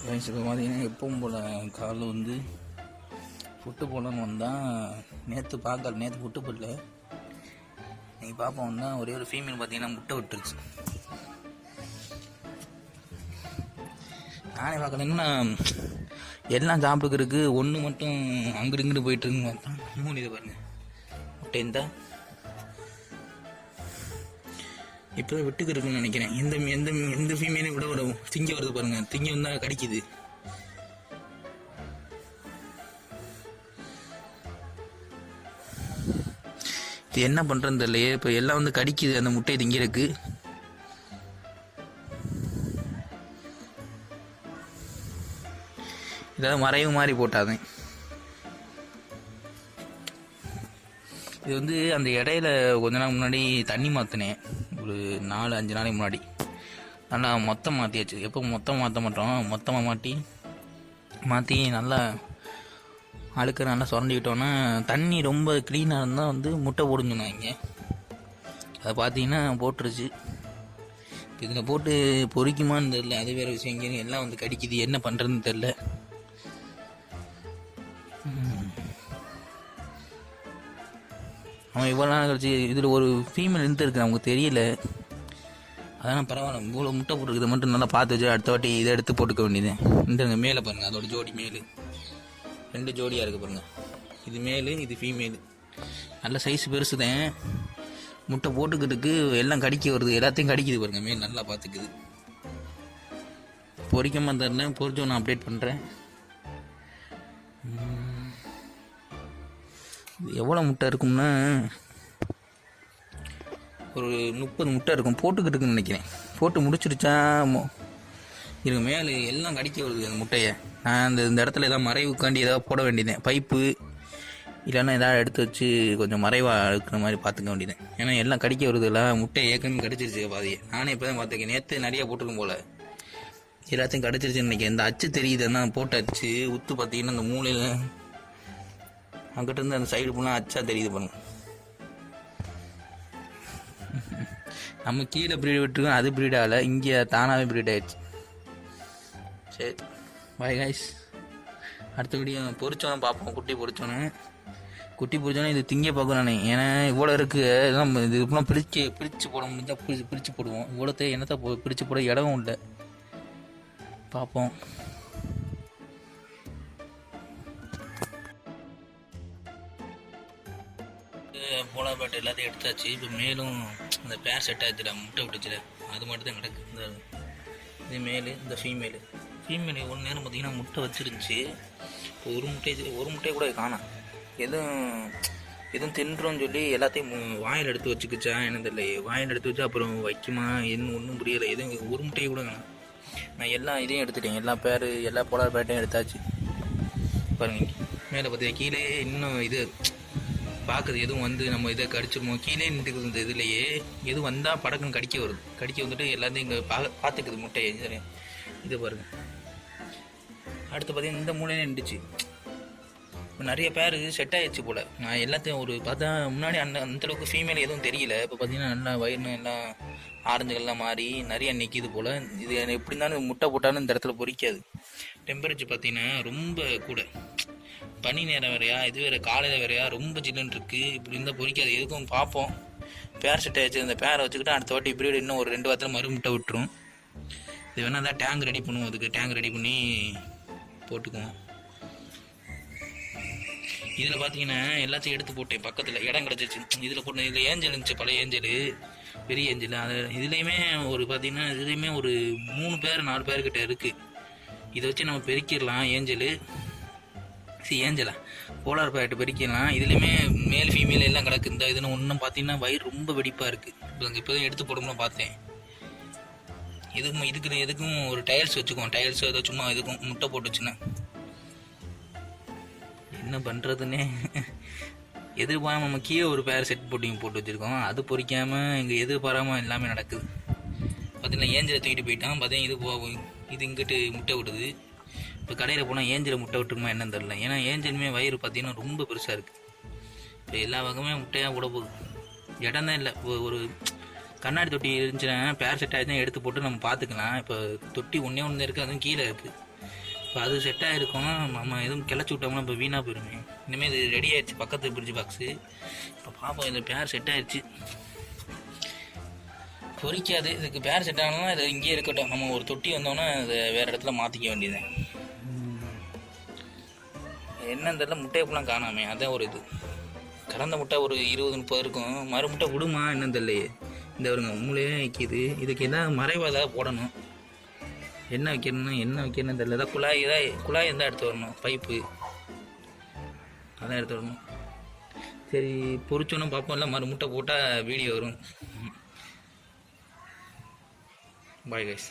இப்போ பார்த்தீங்கன்னா எப்பவும் போல் காலைல வந்து ஃபுட்டு போடலான்னு வந்தால் நேற்று ஃபுட்டு போடல. நீங்கள் பார்ப்போம் வந்தால் ஒரே ஒரு ஃபீமேல் பார்த்தீங்கன்னா முட்டை விட்டுருச்சு. நானே பார்க்கல, என்னன்னா எல்லாம் சாப்பிட்டுக்கிறதுக்கு ஒன்று மட்டும் அங்கிட்டு இங்கிட்டு போயிட்டுருக்குன்னு பார்த்தா 3 இதை பாருங்கள் முட்டை இருந்தால் இப்போ தான் விட்டுக்கிறதுக்குன்னு நினைக்கிறேன். எந்த ஃபீமேலையும் கூட ஒரு திங்க வருது பாருங்கள், திங்க வந்தால் கடிக்குது. இது என்ன பண்ணுறதுன்னு தெரியலையே. இப்போ எல்லாம் வந்து கடிக்குது அந்த முட்டையை திங்கிறதுக்கு. இதாவது மறைவு மாதிரி போட்டாதேன். இது வந்து அந்த இடையில கொஞ்ச நாள் முன்னாடி தண்ணி மாற்றினேன், ஒரு 4-5 நாளைக்கு முன்னாடி. நல்லா மொத்தம் மாற்றியாச்சு. எப்போ மொத்தம் மாற்ற மாட்டோம், மொத்தமாக மாற்றி நல்லா அழுக்க நல்லா சுரண்டிக்கிட்டோன்னா தண்ணி ரொம்ப க்ளீனாக இருந்தால் வந்து முட்டை போடுங்கண்ணா. இங்கே அதை பார்த்தீங்கன்னா போட்டுருச்சு. இதில் போட்டு பொறிக்குமான்னு தெரில, அது வேறு விஷயம். இங்கே எல்லாம் வந்து கடிக்குது, என்ன பண்ணுறதுன்னு தெரில. அவன் இவ்வளோ நாள் கழிச்சு இதில் ஒரு ஃபீமேல் இருந்துருக்கு, நமக்கு தெரியல. அதான் பரவாயில்ல, இவ்வளோ முட்டை போட்டுருக்குது மட்டும் நல்லா பார்த்து வச்சு அடுத்த வாட்டி இதை எடுத்து போட்டுக்க வேண்டியது. இந்த மேலே பாருங்கள், அதோட ஜோடி மேலு 2 ஜோடியாக இருக்குது பாருங்கள். இது மேலு, இது ஃபீமேலு. நல்ல சைஸ் பெருசு தான். முட்டை போட்டுக்கிறதுக்கு எல்லாம் கடிக்க வருது, எல்லாத்தையும் கடிக்குது பாருங்கள். மேல் நல்லா பார்த்துக்குது. பொறிக்காமல் தரல, பொறிச்சோ நான் அப்டேட் பண்ணுறேன். எவ்வளோ முட்டை இருக்கும்னா ஒரு 30 முட்டை இருக்கும். போட்டுக்கிட்டுருக்குன்னு நினைக்கிறேன். போட்டு முடிச்சிருச்சா இருங்க. மேலே எல்லாம் கடிக்க வருது அந்த முட்டையை. நான் இந்த இடத்துல ஏதாவது மறைவுக்காண்டி ஏதாவது போட வேண்டியதேன், பைப்பு இல்லைன்னா ஏதாவது எடுத்து வச்சு கொஞ்சம் மறைவாக இருக்கிற மாதிரி பார்த்துக்க வேண்டியதேன். ஏன்னா எல்லாம் கடிக்க வருது, இல்லை முட்டை ஏற்கனவே கடிச்சிருச்சு பாதியை. நானே இப்போ தான் பார்த்துக்கேன், நேற்று நிறையா போட்டிருக்கும் போல் எல்லாத்தையும் கடிச்சிருச்சுன்னு நினைக்கிறேன். இந்த அச்சு தெரியுதுன்னா போட்ட அச்சு உத்து பார்த்தீங்கன்னா அந்த மூலையில் அங்கிட்ட இருந்து அந்த சைடு ஃபுல்லாக அச்சா தெரியுது பாருங்க. நம்ம கீழே ப்ரீட் விட்டுருக்கோம், அது ப்ரீட் ஆகலை, இங்கே தானாகவே ப்ரீட் ஆகிடுச்சு. சரி, பாய் காய்ஸ். அடுத்தபடியும் பொறிச்சோன்னு பார்ப்போம். குட்டி பொறிச்சோன்னே இது திங்க பார்க்கணும் நானே. ஏன்னா இவ்வளோ இருக்குது, இதெல்லாம் இது இப்பெல்லாம் பிரித்து போட முடிஞ்சால் பிரித்து போடுவோம். இவ்வளோத்தை என்னத்தை பிரித்து போட இடமும் இல்லை. பார்ப்போம். போலார் பேட் எல்லாத்தையும் எடுத்தாச்சு. இப்போ மேலும் அந்த பேர் செட் ஆச்சுல, முட்டை விட்டுச்சுல, அது மட்டும் தான் கிடக்கு. இந்த இது மேலு, இந்த ஃபீமேலு 1 நேரம் பார்த்தீங்கன்னா முட்டை வச்சிருந்துச்சு. இப்போ ஒரு முட்டையை கூட காணோம். எதுவும் தின்றோன்னு சொல்லி எல்லாத்தையும் வாயில் எடுத்து வச்சுக்கிச்சா என்ன தெரியல. வாயில் எடுத்து வச்சு அப்புறம் வைக்குமா என்ன ஒன்றும் புரியலை. எதுவும் ஒரு முட்டையை கூட காணோம். நான் எல்லா இதையும் எடுத்துட்டேன், எல்லா போலார் பேட்டையும் எடுத்தாச்சு. பாருங்க மேலே பார்த்தீங்கன்னா கீழே இன்னும் இது பார்க்குது, எதுவும் வந்து நம்ம இதை கடிச்சிருமோ கீழே நின்றுக்குது. இந்த இதுலையே எதுவும் வந்தால் படக்குன்னு கடிக்க வந்துட்டு எல்லாத்தையும் இங்கே பார்த்துக்குது முட்டையை. சரி, இது பாருங்கள். அடுத்து பார்த்தீங்கன்னா இந்த மூலையிலே நின்றுச்சு. இப்போ நிறைய பேர் செட் ஆகிடுச்சு போல். நான் எல்லாத்தையும் ஒரு பார்த்தா முன்னாடி அந்தளவுக்கு ஃபீமேல் எதுவும் தெரியல. இப்போ பார்த்தீங்கன்னா நல்லா வயிறு எல்லாம் ஆரஞ்சுகள்லாம் மாறி நிறைய நிற்கிது போல். இது எப்படி இருந்தாலும் முட்டை போட்டாலும் இந்த இடத்துல பொறிக்காது. டெம்பரேச்சர் பார்த்தீங்கன்னா ரொம்ப கூட. பனி நேரம் வேறையா, இது வேறு காலையில் வேறையா, ரொம்ப ஜில்லுன்னு இருக்குது. இப்படி இருந்தால் பொறிக்காது. எதுக்கும் பார்ப்போம். பேர் செட் ஆகிடுச்சு. அந்த பேரை வச்சுக்கிட்டு அடுத்த வாட்டி இப்படி இன்னும் ஒரு 2 வாரத்தில் மறு முட்டை விட்டுரும். இது வேணால் தான் டேங்க் ரெடி பண்ணுவோம். அதுக்கு டேங்க் ரெடி பண்ணி போட்டுக்குவோம். இதில் பார்த்தீங்கன்னா எல்லாத்தையும் எடுத்து போட்டேன். பக்கத்தில் இடம் கிடச்சிச்சு. இதில் போட்டேன். இதில் ஏஞ்சல் இருந்துச்சு, பழைய ஏஞ்சல், பெரிய ஏஞ்சல். அது இதுலேயுமே ஒரு பார்த்தீங்கன்னா இதுலேயுமே ஒரு 3 பேர் 4 பேர்கிட்ட இருக்குது. இதை வச்சு நம்ம பெருக்கிடலாம். ஏஞ்சலா போலார் பேட் பெருக்கிடலாம். இதுலேயுமே மேல் ஃபீமேல் எல்லாம் கிடக்கு. இந்த இதுன்னு ஒன்றும் பார்த்தீங்கன்னா வயிறு ரொம்ப வெடிப்பாக இருக்குது. இப்போ தான் எடுத்து போடணும்னு பார்த்தேன். எதுக்கும் ஒரு டைல்ஸ் வச்சுக்குவோம். டைல்ஸ் ஏதோ சும்மா எதுக்கும் முட்டை போட்டுச்சுன்னா என்ன பண்ணுறதுன்னே எதிர்பாராமல் நம்ம கீழே ஒரு பேர் செட் போட்டு வச்சுருக்கோம். அது பொறிக்காமல் இங்கே எதிர்பாராமல் எல்லாமே நடக்குது. பார்த்தீங்கன்னா ஏஞ்சலை தூக்கிட்டு போயிட்டான். பார்த்தீங்கன்னா இது இங்கிட்டு முட்டை விடுது. இப்போ கடையில் போனால் ஏஞ்சலை முட்டை விட்டுருமா என்னன்னு தெரில. ஏன்னா ஏஞ்சலுமே வயிறு பார்த்தீங்கன்னா ரொம்ப பெருசாக இருக்குது. இப்போ எல்லா வகமே முட்டையாக விட போகுது. இடம் தான் இல்லை. ஒரு கண்ணாடி தொட்டி இருந்துச்சுன்னா பேர் செட் ஆகி தான் எடுத்து போட்டு நம்ம பார்த்துக்கலாம். இப்போ தொட்டி ஒன்றே இருக்குது, அதுவும் கீழே இருக்குது. இப்போ அது செட் ஆகிருக்கும். நம்ம எதுவும் கிளச்சி விட்டோம்னா இப்போ வீணாக போயிருமே. இனிமேல் இது ரெடி ஆயிடுச்சு பக்கத்து பிரிட்ஜ் பாக்ஸு. இப்போ பார்ப்போம் இந்த பேர் செட் ஆயிடுச்சு. பொறிக்காது. இதுக்கு பேர் செட் ஆகணும்னா இது இங்கேயே இருக்கட்டும். நம்ம ஒரு தொட்டி வந்தோன்னா அதை வேறு இடத்துல மாற்றிக்க வேண்டியது. என்னன்னு தெரியல, முட்டையப்பெல்லாம் காணாமே. அதான் ஒரு இது. கறந்த முட்டை ஒரு 20-30 இருக்கும். மறு முட்டை விடுமா என்னன்னு தெரியலையே. இந்த வருங்க உண்மையிலே வைக்கிது. இதுக்கு என்ன மறைவாக ஏதாவது போடணும். என்ன வைக்கணும்னு தெரியல. ஏதாவது குழாய் இருந்தால் எடுத்து வரணும். பைப்பு அதான் எடுத்து வரணும். சரி பொறிச்சோன்னு பார்ப்போம். இல்லை மறு முட்டை போட்டால் வீடியோ வரும். Bye guys.